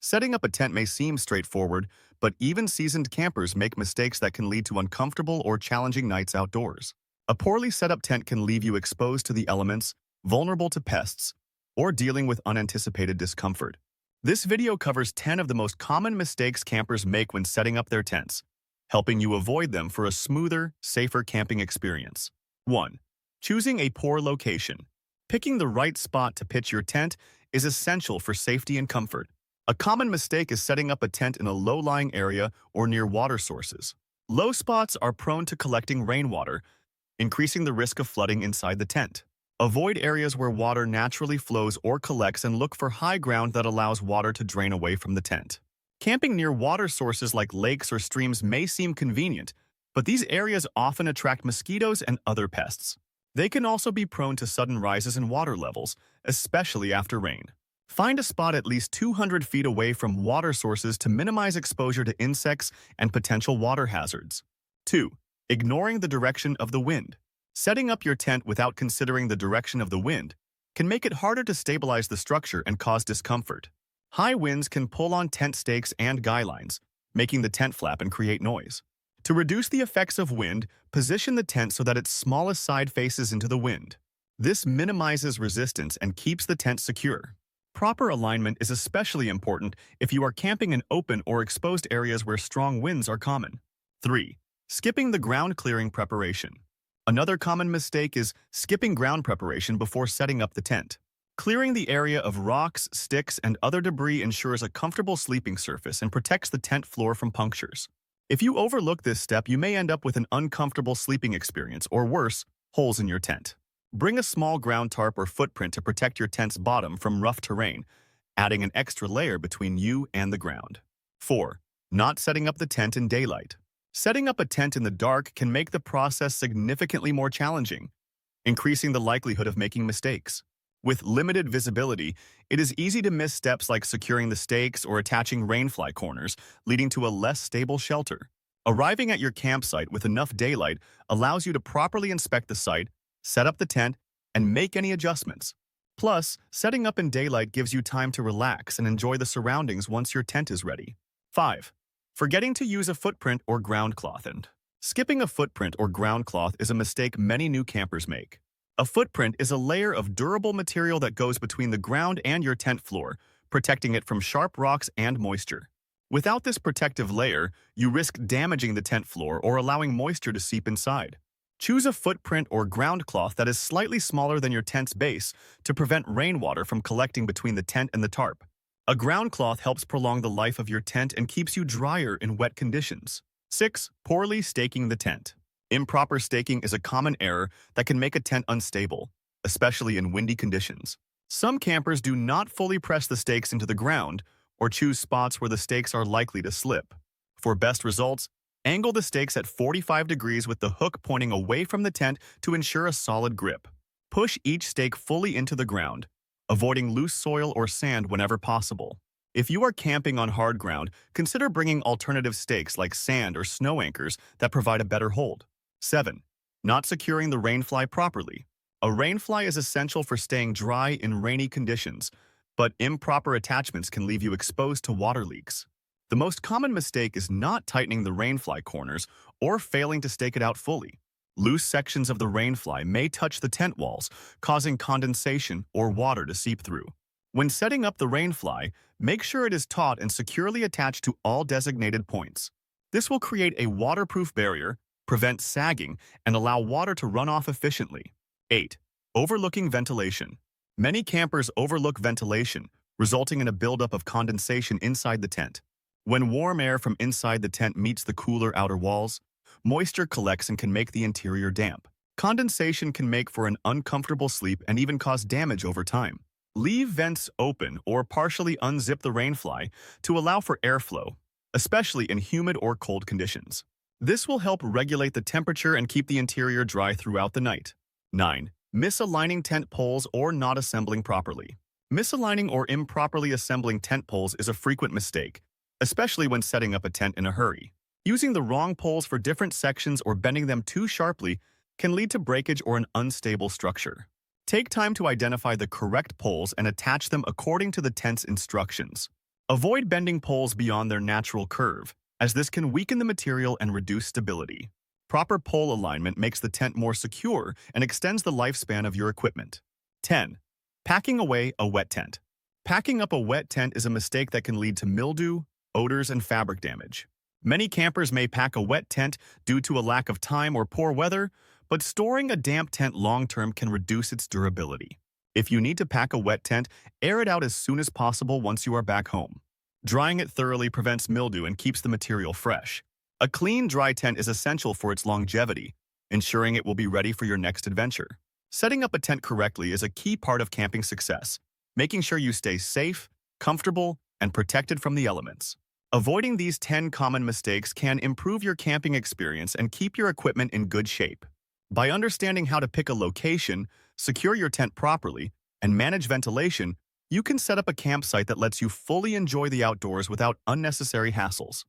Setting up a tent may seem straightforward, but even seasoned campers make mistakes that can lead to uncomfortable or challenging nights outdoors. A poorly set up tent can leave you exposed to the elements, vulnerable to pests, or dealing with unanticipated discomfort. This video covers 10 of the most common mistakes campers make when setting up their tents, helping you avoid them for a smoother, safer camping experience. 1. Choosing a poor location. Picking the right spot to pitch your tent is essential for safety and comfort. A common mistake is setting up a tent in a low-lying area or near water sources. Low spots are prone to collecting rainwater, increasing the risk of flooding inside the tent. Avoid areas where water naturally flows or collects and look for high ground that allows water to drain away from the tent. Camping near water sources like lakes or streams may seem convenient, but these areas often attract mosquitoes and other pests. They can also be prone to sudden rises in water levels, especially after rain. Find a spot at least 200 feet away from water sources to minimize exposure to insects and potential water hazards. 2. Ignoring the direction of the wind. Setting up your tent without considering the direction of the wind can make it harder to stabilize the structure and cause discomfort. High winds can pull on tent stakes and guy lines, making the tent flap and create noise. To reduce the effects of wind, position the tent so that its smallest side faces into the wind. This minimizes resistance and keeps the tent secure. Proper alignment is especially important if you are camping in open or exposed areas where strong winds are common. 3. Skipping the ground clearing preparation. Another common mistake is skipping ground preparation before setting up the tent. Clearing the area of rocks, sticks, and other debris ensures a comfortable sleeping surface and protects the tent floor from punctures. If you overlook this step, you may end up with an uncomfortable sleeping experience or worse, holes in your tent. Bring a small ground tarp or footprint to protect your tent's bottom from rough terrain, adding an extra layer between you and the ground. 4. Not setting up the tent in daylight. Setting up a tent in the dark can make the process significantly more challenging, increasing the likelihood of making mistakes. With limited visibility, it is easy to miss steps like securing the stakes or attaching rainfly corners, leading to a less stable shelter. Arriving at your campsite with enough daylight allows you to properly inspect the site, set up the tent, and make any adjustments. Plus, setting up in daylight gives you time to relax and enjoy the surroundings once your tent is ready. 5. Forgetting to use a footprint or ground cloth. Skipping a footprint or ground cloth is a mistake many new campers make. A footprint is a layer of durable material that goes between the ground and your tent floor, protecting it from sharp rocks and moisture. Without this protective layer, you risk damaging the tent floor or allowing moisture to seep inside. Choose a footprint or ground cloth that is slightly smaller than your tent's base to prevent rainwater from collecting between the tent and the tarp. A ground cloth helps prolong the life of your tent and keeps you drier in wet conditions. 6. Poorly staking the tent. Improper staking is a common error that can make a tent unstable, especially in windy conditions. Some campers do not fully press the stakes into the ground or choose spots where the stakes are likely to slip. For best results, angle the stakes at 45 degrees with the hook pointing away from the tent to ensure a solid grip. Push each stake fully into the ground, avoiding loose soil or sand whenever possible. If you are camping on hard ground, consider bringing alternative stakes like sand or snow anchors that provide a better hold. 7. Not securing the rainfly properly. A rainfly is essential for staying dry in rainy conditions, but improper attachments can leave you exposed to water leaks. The most common mistake is not tightening the rainfly corners or failing to stake it out fully. Loose sections of the rainfly may touch the tent walls, causing condensation or water to seep through. When setting up the rainfly, make sure it is taut and securely attached to all designated points. This will create a waterproof barrier, prevent sagging, and allow water to run off efficiently. 8. Overlooking ventilation. Many campers overlook ventilation, resulting in a buildup of condensation inside the tent. When warm air from inside the tent meets the cooler outer walls, moisture collects and can make the interior damp. Condensation can make for an uncomfortable sleep and even cause damage over time. Leave vents open or partially unzip the rainfly to allow for airflow, especially in humid or cold conditions. This will help regulate the temperature and keep the interior dry throughout the night. 9. Misaligning tent poles or not assembling properly. Misaligning or improperly assembling tent poles is a frequent mistake, especially when setting up a tent in a hurry. Using the wrong poles for different sections or bending them too sharply can lead to breakage or an unstable structure. Take time to identify the correct poles and attach them according to the tent's instructions. Avoid bending poles beyond their natural curve, as this can weaken the material and reduce stability. Proper pole alignment makes the tent more secure and extends the lifespan of your equipment. 10. Packing away a wet tent. Packing up a wet tent is a mistake that can lead to mildew, odors, and fabric damage. Many campers may pack a wet tent due to a lack of time or poor weather, but storing a damp tent long-term can reduce its durability. If you need to pack a wet tent, air it out as soon as possible once you are back home. Drying it thoroughly prevents mildew and keeps the material fresh. A clean, dry tent is essential for its longevity, ensuring it will be ready for your next adventure. Setting up a tent correctly is a key part of camping success, making sure you stay safe, comfortable, and protected from the elements. Avoiding these 10 common mistakes can improve your camping experience and keep your equipment in good shape. By understanding how to pick a location, secure your tent properly, and manage ventilation, you can set up a campsite that lets you fully enjoy the outdoors without unnecessary hassles.